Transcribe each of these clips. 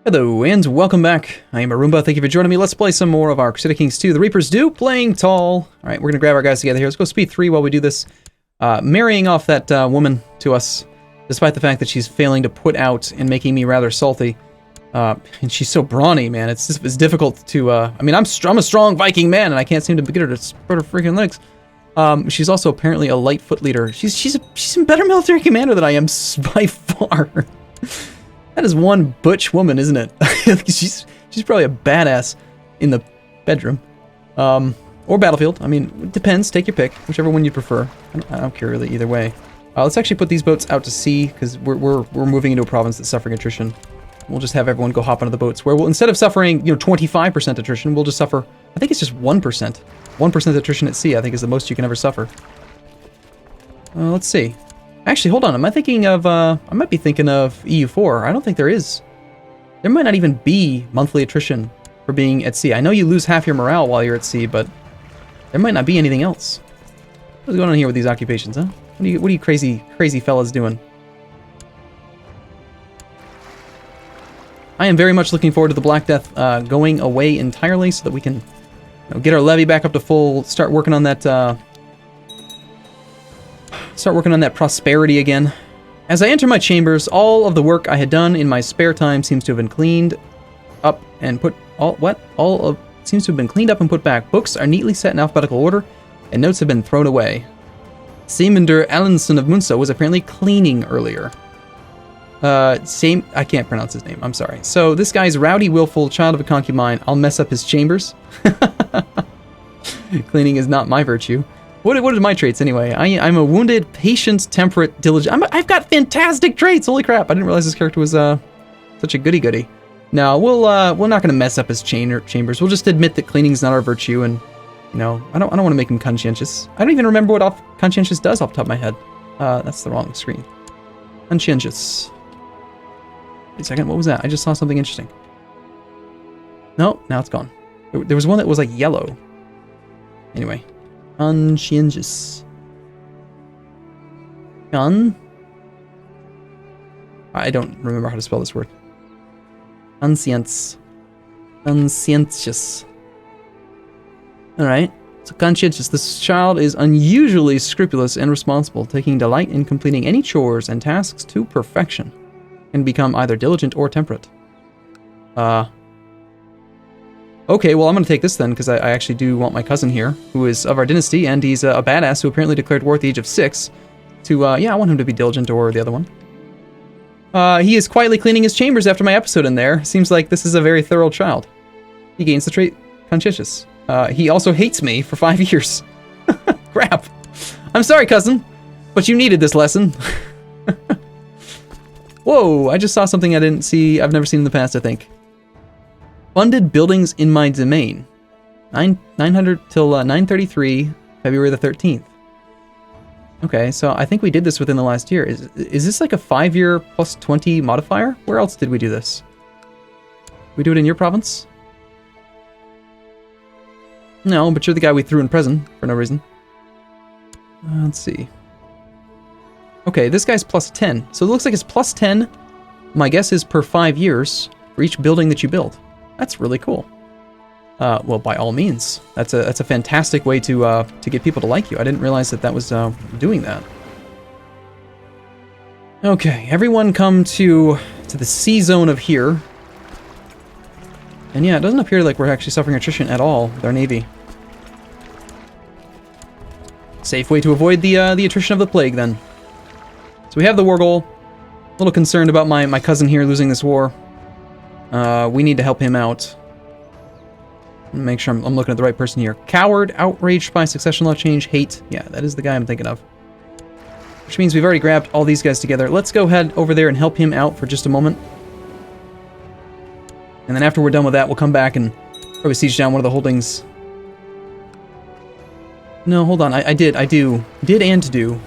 Hello, and welcome back. I am Arumba. Thank you for joining me. Let's play some more of our Crusader Kings 2. The Reapers do, playing tall. Alright, we're going to grab our guys together here. Let's go speed 3 while we do this. Marrying off that woman to us, despite the fact that she's failing to put out and making me rather salty. And she's so brawny, man. It's difficult to... I mean, I'm a strong Viking man, and I can't seem to get her to spread her freaking legs. She's also apparently a light foot leader. She's a better military commander than I am by far. That is one butch woman, isn't it? she's probably a badass in the bedroom. Or battlefield. I mean, it depends. Take your pick. Whichever one you prefer. I don't care really either way. Let's actually put these boats out to sea, because we're moving into a province that's suffering attrition. We'll just have everyone go hop onto the boats, where we'll, instead of suffering, 25% attrition, we'll just suffer, I think it's just 1%. 1% attrition at sea, I think, is the most you can ever suffer. Let's see. Actually, hold on. Am I thinking of, I might be thinking of EU4. I don't think there is. There might not even be monthly attrition for being at sea. I know you lose half your morale while you're at sea, but there might not be anything else. What's going on here with these occupations, huh? What are you crazy fellas doing? I am very much looking forward to the Black Death going away entirely so that we can get our levy back up to full, start working on that prosperity again. As I enter my chambers, all of the work I had done in my spare time seems to have been cleaned up and put seems to have been cleaned up and put back. Books are neatly set in alphabetical order, and notes have been thrown away. Siemender Allenson of Munsa was apparently cleaning earlier. I can't pronounce his name, I'm sorry. So this guy's rowdy, willful, child of a concubine. I'll mess up his chambers. Cleaning is not my virtue. What are my traits anyway? I'm a wounded, patient, temperate, diligent. I've got fantastic traits. Holy crap! I didn't realize this character was such a goody-goody. No, we're not gonna mess up his chambers. We'll just admit that cleaning is not our virtue, and I don't want to make him conscientious. I don't even remember what conscientious does off the top of my head. That's the wrong screen. Conscientious. Wait a second. What was that? I just saw something interesting. No, now it's gone. There was one that was like yellow. Anyway. Conscientious. I don't remember how to spell this word. Conscientious. Alright. So conscientious. This child is unusually scrupulous and responsible, taking delight in completing any chores and tasks to perfection. Can become either diligent or temperate. Okay, well, I'm going to take this then, because I actually do want my cousin here, who is of our dynasty, and he's a badass who apparently declared war at the age of 6, to, I want him to be diligent or the other one. He is quietly cleaning his chambers after my episode in there. Seems like this is a very thorough child. He gains the trait conscientious. He also hates me for 5 years. Crap. I'm sorry, cousin, but you needed this lesson. Whoa, I just saw something I didn't see, I've never seen in the past, I think. Funded buildings in my domain. 900 till 933, February the 13th. Okay, so I think we did this within the last year. Is this like a 5-year plus 20 modifier? Where else did we do this? We do it in your province? No, but you're the guy we threw in prison for no reason. Let's see. Okay, this guy's plus 10. So it looks like it's plus 10. My guess is per 5 years for each building that you build. That's really cool. Well, by all means, that's a fantastic way to get people to like you. I didn't realize that was doing that. Okay, everyone come to the sea zone of here. And yeah, it doesn't appear like we're actually suffering attrition at all with our navy. Safe way to avoid the attrition of the plague then. So we have the war goal. A little concerned about my cousin here losing this war. We need to help him out. Make sure I'm looking at the right person here. Coward, outraged by succession law change, hate. Yeah, that is the guy I'm thinking of. Which means we've already grabbed all these guys together. Let's go ahead over there and help him out for just a moment. And then after we're done with that, we'll come back and probably siege down one of the holdings. No, hold on. I did and do.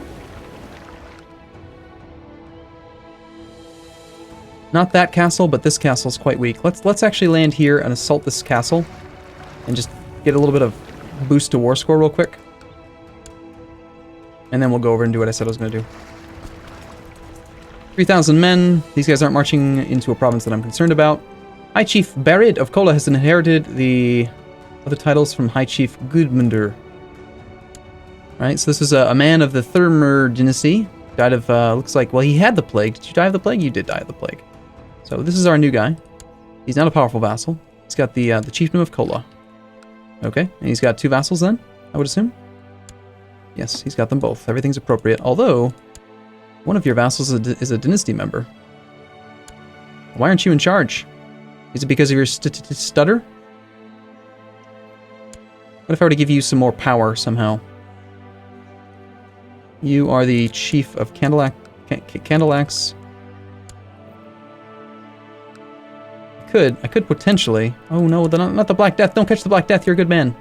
Not that castle, but this castle's quite weak. Let's actually land here and assault this castle. And just get a little bit of boost to war score real quick. And then we'll go over and do what I said I was going to do. 3,000 men. These guys aren't marching into a province that I'm concerned about. High Chief Barid of Kola has inherited the other titles from High Chief Gudmundur. Alright, so this is a man of the Thermer dynasty. Died of, looks like, well, he had the plague. Did you die of the plague? You did die of the plague. So this is our new guy. He's not a powerful vassal. He's got the chiefdom of Kola. Okay, and he's got 2 vassals then, I would assume? Yes, he's got them both. Everything's appropriate. Although, one of your vassals is a dynasty member. Why aren't you in charge? Is it because of your stutter? What if I were to give you some more power somehow? You are the chief of Candelax. I could potentially. Oh no, not the Black Death. Don't catch the Black Death. You're a good man.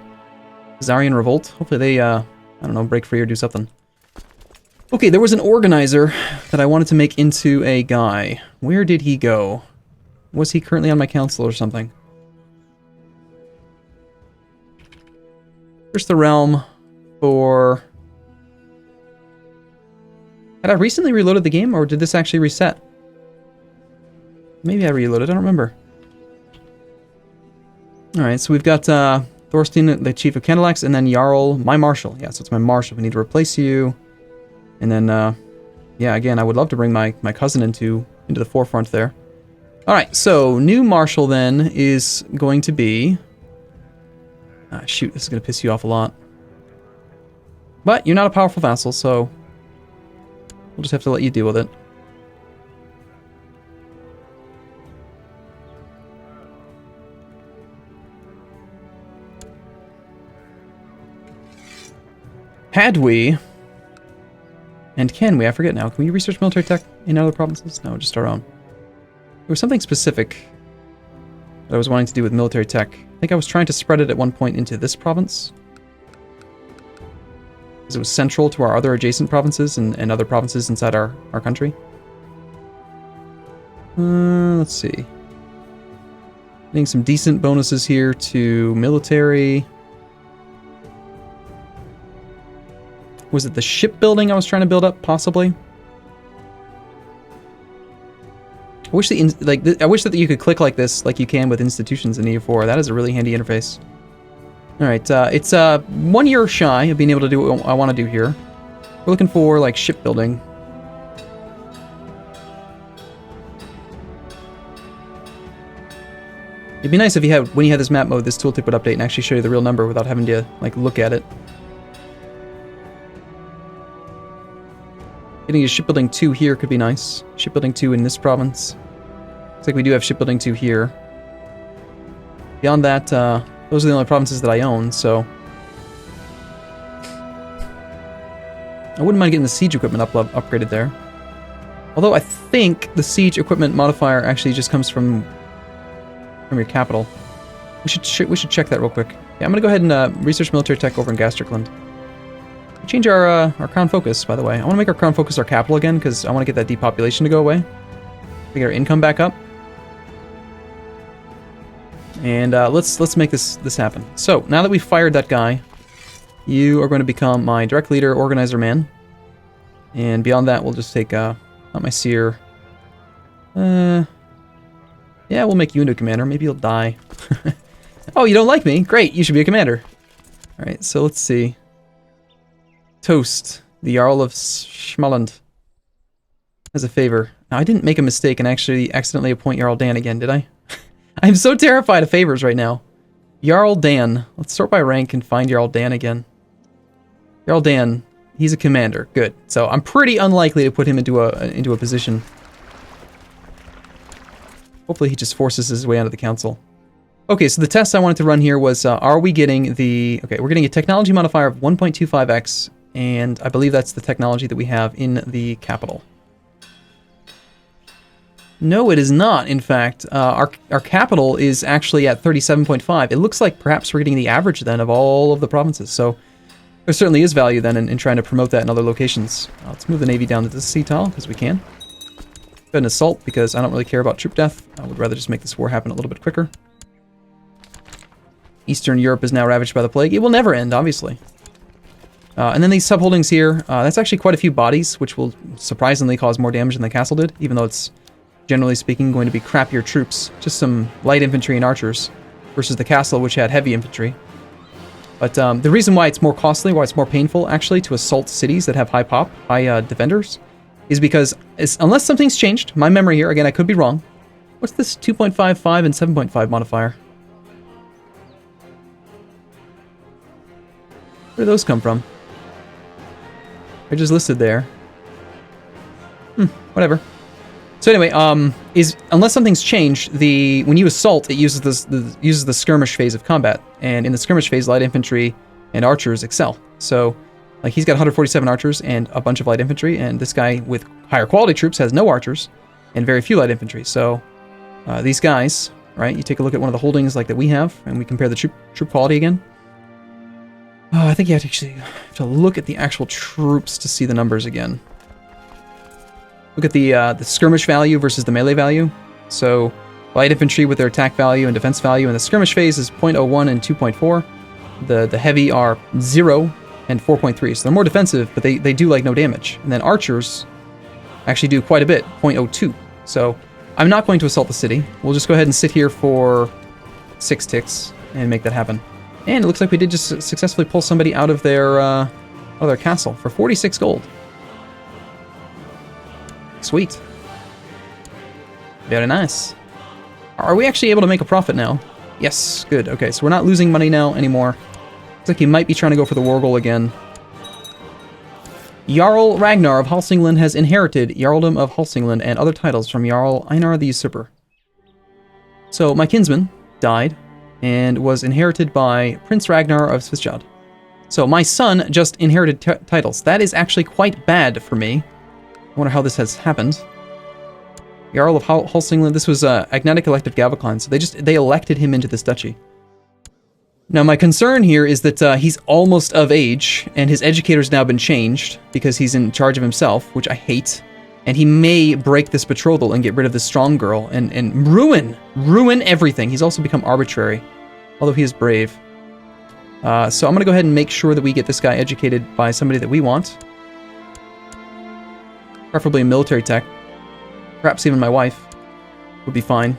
Zarian Revolt. Hopefully they, I don't know, break free or do something. Okay, there was an organizer that I wanted to make into a guy. Where did he go? Was he currently on my council or something? Here's the realm for... Had I recently reloaded the game, or did this actually reset? Maybe I reloaded, I don't remember. Alright, so we've got Thorstein, the Chief of Candelax, and then Jarl, my Marshal. Yeah, so it's my Marshal. We need to replace you. And then, yeah, again, I would love to bring my cousin into the forefront there. Alright, so new Marshal then is going to be... shoot, this is going to piss you off a lot. But you're not a powerful vassal, so... We'll just have to let you deal with it. Had we... And can we? I forget now. Can we research military tech in other provinces? No, just our own. There was something specific that I was wanting to do with military tech. I think I was trying to spread it at one point into this province. Because it was central to our other adjacent provinces and other provinces inside our country. Let's see. Getting some decent bonuses here to military. Was it the shipbuilding I was trying to build up, possibly? I wish I wish that you could click like this, like you can with institutions in EU4. That is a really handy interface. All right, it's 1 year shy of being able to do what I want to do here. We're looking for like shipbuilding. It'd be nice if you had, when you had this map mode, this tooltip would update and actually show you the real number without having to like look at it. Getting a shipbuilding 2 here could be nice. Shipbuilding 2 in this province. Looks like we do have shipbuilding 2 here. Beyond that, those are the only provinces that I own, so... I wouldn't mind getting the siege equipment upgraded there. Although I think the siege equipment modifier actually just comes from your capital. We should check that real quick. Yeah, I'm gonna go ahead and research military tech over in Gasterkland. Change our crown focus, by the way. I want to make our crown focus our capital again because I want to get that depopulation to go away. To get our income back up. And let's make this happen. So now that we've fired that guy, you are going to become my direct leader, organizer man. And beyond that, we'll just take not my seer. Yeah, we'll make you into a commander. Maybe you'll die. Oh, you don't like me? Great, you should be a commander. All right, so let's see. Toast the Jarl of Schmaland as a favor. Now, I didn't make a mistake and actually accidentally appoint Jarl Dan again, did I? I'm so terrified of favors right now. Jarl Dan. Let's sort by rank and find Jarl Dan again. Jarl Dan, he's a commander. Good. So I'm pretty unlikely to put him into a position. Hopefully he just forces his way onto the council. Okay, so the test I wanted to run here was, are we getting the... Okay, we're getting a technology modifier of 1.25x, and I believe that's the technology that we have in the capital. No, it is not, in fact. Our capital is actually at 37.5. It looks like perhaps we're getting the average, then, of all of the provinces. So there certainly is value, then, in trying to promote that in other locations. Let's move the navy down to this sea tile, because we can. Go ahead and assault, because I don't really care about troop death. I would rather just make this war happen a little bit quicker. Eastern Europe is now ravaged by the plague. It will never end, obviously. And then these subholdings here, that's actually quite a few bodies, which will surprisingly cause more damage than the castle did, even though it's generally speaking, going to be crappier troops. Just some light infantry and archers versus the castle, which had heavy infantry. But the reason why it's more costly, why it's more painful, actually, to assault cities that have high defenders, is because unless something's changed, my memory here, again, I could be wrong. What's this 2.55 and 7.5 modifier? Where do those come from? They're just listed there. Whatever. So anyway, unless something's changed, when you assault, it uses the skirmish phase of combat, and in the skirmish phase, light infantry and archers excel. So, like, he's got 147 archers and a bunch of light infantry, and this guy with higher quality troops has no archers and very few light infantry. So, these guys, right? You take a look at one of the holdings like that we have, and we compare the troop quality again. I think you have to look at the actual troops to see the numbers again. Look at the skirmish value versus the melee value. So light infantry with their attack value and defense value in the skirmish phase is 0.01 and 2.4. The heavy are 0 and 4.3. So they're more defensive, but they do like no damage. And then archers actually do quite a bit, 0.02. So I'm not going to assault the city. We'll just go ahead and sit here for 6 ticks and make that happen. And it looks like we did just successfully pull somebody out of their castle for 46 gold. Sweet. Very nice. Are we actually able to make a profit now? Yes, good. Okay, so we're not losing money now anymore. Looks like he might be trying to go for the war goal again. Jarl Ragnar of Hälsingland has inherited Jarldom of Hälsingland and other titles from Jarl Einar the Usurper. So my kinsman died and was inherited by Prince Ragnar of Svistjad. So my son just inherited titles. That is actually quite bad for me. I wonder how this has happened. Jarl of Hälsingland, this was Agnatic elective Gavaklan, so they elected him into this duchy. Now my concern here is that he's almost of age, and his educator's now been changed, because he's in charge of himself, which I hate, and he may break this betrothal and get rid of this strong girl, and ruin everything. He's also become arbitrary, although he is brave. So I'm going to go ahead and make sure that we get this guy educated by somebody that we want. Preferably in military tech. Perhaps even my wife would be fine.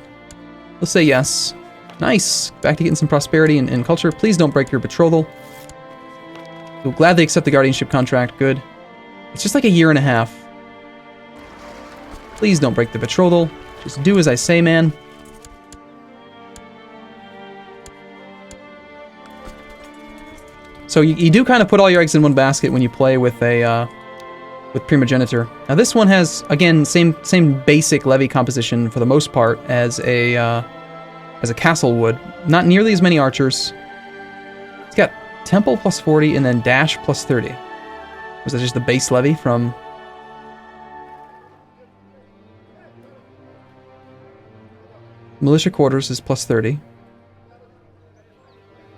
Let's say yes. Nice. Back to getting some prosperity and culture. Please don't break your betrothal. You'll gladly accept the guardianship contract. Good. It's just like a year and a half. Please don't break the betrothal. Just do as I say, man. So you do kind of put all your eggs in one basket when you play with a with Primogenitor. Now this one has, again, same basic levy composition for the most part as a castle would. Not nearly as many archers. It's got Temple plus 40 and then Dash plus 30. Was that just the base levy from... Militia quarters is plus 30.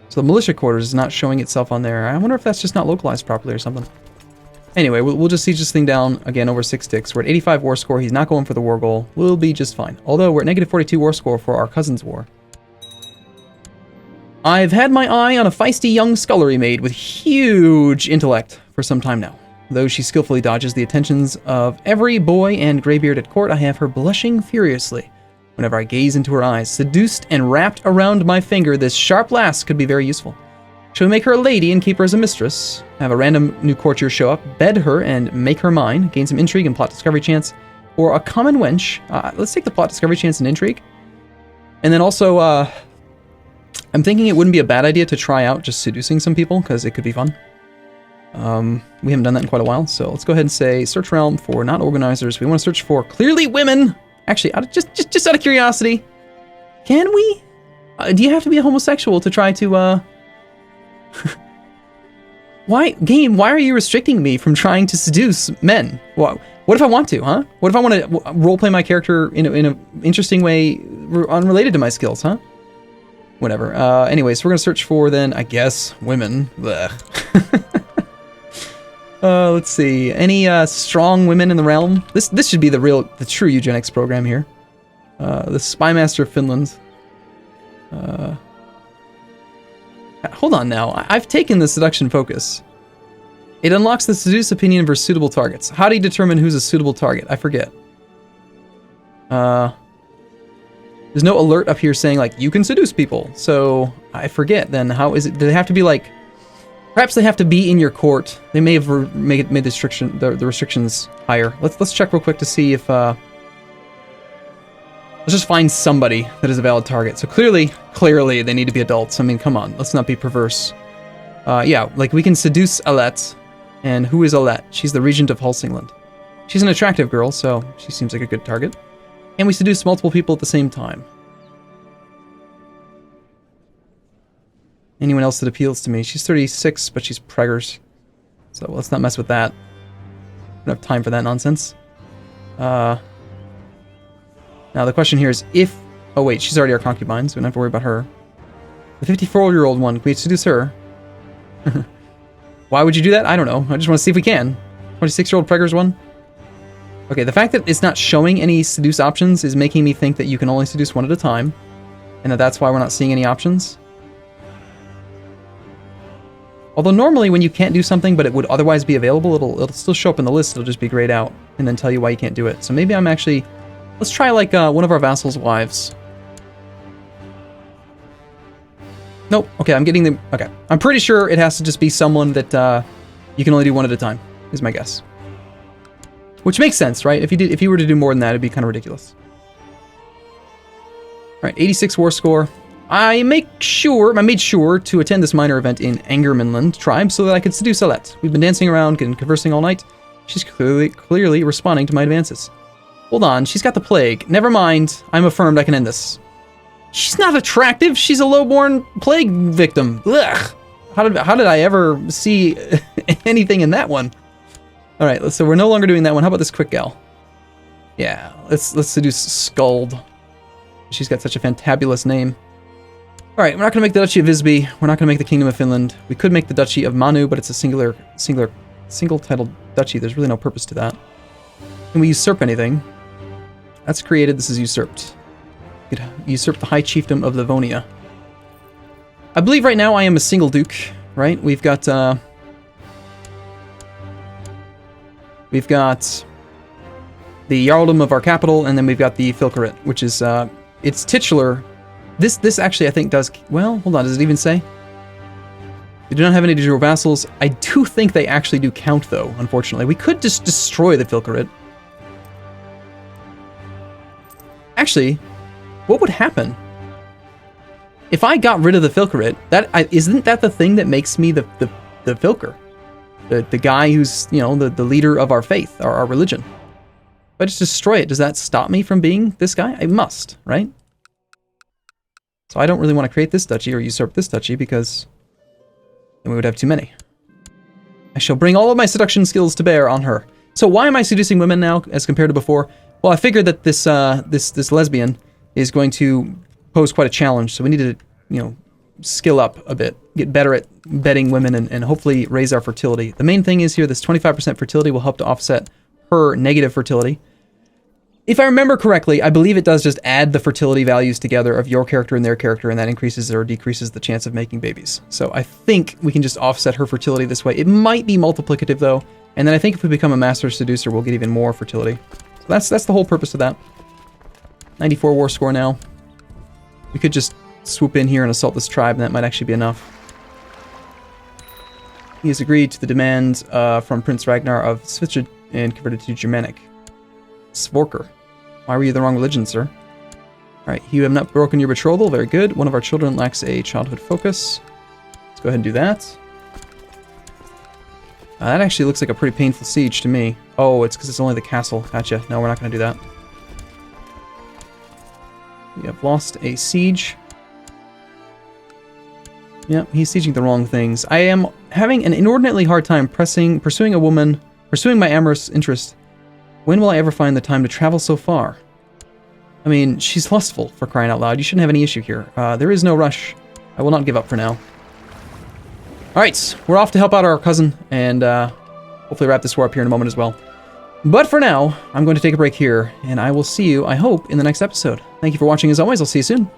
So the militia quarters is not showing itself on there. I wonder if that's just not localized properly or something. Anyway, we'll just siege this thing down, again, over 6 ticks. We're at 85 war score. He's not going for the war goal. We'll be just fine. Although, we're at negative 42 war score for our cousin's war. I've had my eye on a feisty young scullery maid with huge intellect for some time now. Though she skillfully dodges the attentions of every boy and graybeard at court, I have her blushing furiously whenever I gaze into her eyes. Seduced and wrapped around my finger, this sharp lass could be very useful. Shall we make her a lady and keep her as a mistress? Have a random new courtier show up, bed her and make her mine, gain some intrigue and plot discovery chance, or a common wench. Let's take the plot discovery chance and intrigue. And then also, I'm thinking it wouldn't be a bad idea to try out just seducing some people, because it could be fun. We haven't done that in quite a while, so let's go ahead and say search realm for not organizers. We want to search for clearly women. Actually, just out of curiosity, can we? Do you have to be a homosexual to try to, Why are you restricting me from trying to seduce men? What if I want to, huh? What if I want to roleplay my character in an interesting way unrelated to my skills, huh? Whatever. Anyway, so we're going to search for, then, I guess, women. Let's see. Any strong women in the realm? This should be the true eugenics program here. The Spymaster of Finland. Hold on now. I've taken the seduction focus. It unlocks the seduce opinion versus suitable targets. How do you determine who's a suitable target? I forget. There's no alert up here saying, like, you can seduce people. So, I forget, then, how is it? Do they have to be, like... Perhaps they have to be in your court. They may have made the restrictions higher. Let's check real quick to see if... Let's just find somebody that is a valid target. So, clearly, they need to be adults. I mean, come on. Let's not be perverse. Yeah, like, we can seduce Alette. And who is Alette? She's the regent of Helsingland. She's an attractive girl, so she seems like a good target. And we seduce multiple people at the same time. Anyone else that appeals to me? She's 36, but she's preggers. So let's not mess with that. We don't have time for that nonsense. Now the question here is if... Oh wait, she's already our concubine, so we don't have to worry about her. The 54-year-old one, can we seduce her? Why would you do that? I don't know. I just want to see if we can. 26-year-old preggers one? Okay, the fact that it's not showing any seduce options is making me think that you can only seduce one at a time. And that's why we're not seeing any options. Although normally when you can't do something but it would otherwise be available, it'll still show up in the list, it'll just be grayed out, and then tell you why you can't do it. So maybe I'm actually... Let's try like one of our vassals' wives. Nope, okay, I'm getting them... Okay, I'm pretty sure it has to just be someone that you can only do one at a time, is my guess. Which makes sense, right? If you were to do more than that, it'd be kind of ridiculous. Alright, 86 war score. I made sure to attend this minor event in Angermanland tribe so that I could seduce Alette. We've been dancing around and conversing all night. She's clearly responding to my advances. Hold on, she's got the plague. Never mind, I'm affirmed I can end this. She's not attractive, she's a lowborn plague victim. Ugh. How did I ever see anything in that one? Alright, so we're no longer doing that one. How about this quick gal? Yeah, let's seduce Skuld. She's got such a fantabulous name. Alright, we're not going to make the Duchy of Visby. We're not going to make the Kingdom of Finland. We could make the Duchy of Manu, but it's a single-titled duchy. There's really no purpose to that. Can we usurp anything? That's created. This is usurped. We could usurp the High Chiefdom of Livonia. I believe right now I am a single duke, right? We've got the Jarldom of our capital, and then we've got the Filcaret, which is, it's titular. This actually, I think, does... Well, hold on, does it even say? We do not have any de jure vassals. I do think they actually do count, though, unfortunately. We could just destroy the Filcaret. Actually, what would happen? If I got rid of the Filcaret, isn't that the thing that makes me the Filker? The guy who's, you know, the leader of our faith, our religion. If I just destroy it, does that stop me from being this guy? It must, right? So I don't really want to create this duchy or usurp this duchy because then we would have too many. I shall bring all of my seduction skills to bear on her. So why am I seducing women now as compared to before? Well, I figured that this lesbian is going to pose quite a challenge, so we need to, you know, skill up a bit, get better at bedding women, and hopefully raise our fertility. The main thing is here, this 25% fertility will help to offset her negative fertility. If I remember correctly, I believe it does just add the fertility values together of your character and their character, and that increases or decreases the chance of making babies. So I think we can just offset her fertility this way. It might be multiplicative, though, and then I think if we become a master seducer, we'll get even more fertility. So that's the whole purpose of that. 94 war score now. We could just swoop in here and assault this tribe, and that might actually be enough. He has agreed to the demand from Prince Ragnar of Svitrid and converted to Germanic. Svorker. Why were you the wrong religion, sir? Alright, you have not broken your betrothal. Very good. One of our children lacks a childhood focus. Let's go ahead and do that. That actually looks like a pretty painful siege to me. Oh, it's because it's only the castle. Gotcha. No, we're not going to do that. We have lost a siege. Yep, he's sieging the wrong things. I am having an inordinately hard time pursuing my amorous interest. When will I ever find the time to travel so far? I mean, she's lustful, for crying out loud. You shouldn't have any issue here. There is no rush. I will not give up for now. Alright, we're off to help out our cousin, and hopefully wrap this war up here in a moment as well. But for now, I'm going to take a break here, and I will see you, I hope, in the next episode. Thank you for watching as always. I'll see you soon.